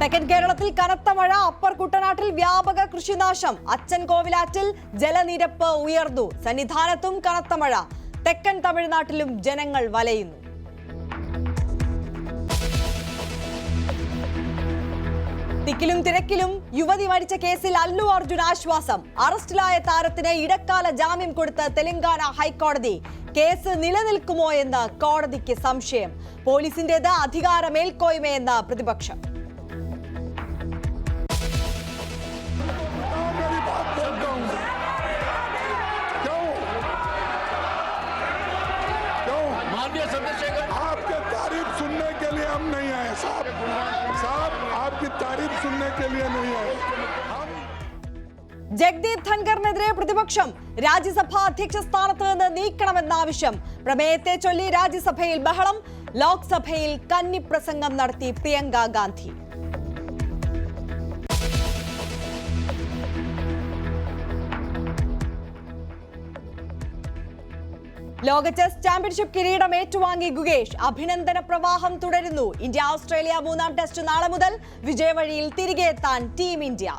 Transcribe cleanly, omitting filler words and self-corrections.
തെക്കൻ കേരളത്തിൽ കനത്ത മഴ. അപ്പർ കുട്ടനാട്ടിൽ വ്യാപക കൃഷിനാശം. അച്ചൻ കോവിലാറ്റിൽ ജലനിരപ്പ് ഉയർന്നു. സന്നിധാനത്തും കനത്ത മഴ. തെക്കൻ തമിഴ്നാട്ടിലും ജനങ്ങൾ വലയുന്നു. തിക്കിലും തിരക്കിലും യുവതി മരിച്ച കേസിൽ അല്ലു അർജുൻ ആശ്വാസം. അറസ്റ്റിലായ താരത്തിന് ഇടക്കാല ജാമ്യം കൊടുത്ത് തെലങ്കാന ഹൈക്കോടതി. കേസ് നിലനിൽക്കുമോ എന്ന് കോടതിക്ക് സംശയം. പോലീസിന്റേത് അധികാര മേൽക്കോയ്മയെന്ന് പ്രതിപക്ഷം. आपके तारीफ सुनने के लिए हम नहीं आए साहब आपकी तारीफ सुनने के लिए नहीं आए. ജഗ്ദീപ് ധൻഖറിനെതിരെ പ്രതിപക്ഷം. രാജ്യസഭാ അധ്യക്ഷ സ്ഥാനത്ത് നിന്ന് നീക്കണമെന്ന ആവശ്യം. പ്രമേയത്തെ ചൊല്ലി രാജ്യസഭയിൽ ബഹളം. ലോക്സഭയിൽ കന്നിപ്രസംഗം നടത്തി പ്രിയങ്ക ഗാന്ധി. ലോക ചെസ് ചാമ്പ്യൻഷിപ്പ് കിരീടം ഏറ്റുവാങ്ങി ഗുകേഷ്. അഭിനന്ദന പ്രവാഹം തുടരുന്നു. ഇന്ത്യ ഓസ്ട്രേലിയ 3ാം ടെസ്റ്റ് നാളെ മുതൽ. വിജയവഴിയിൽ തിരികെ എത്താൻ ടീം ഇന്ത്യ.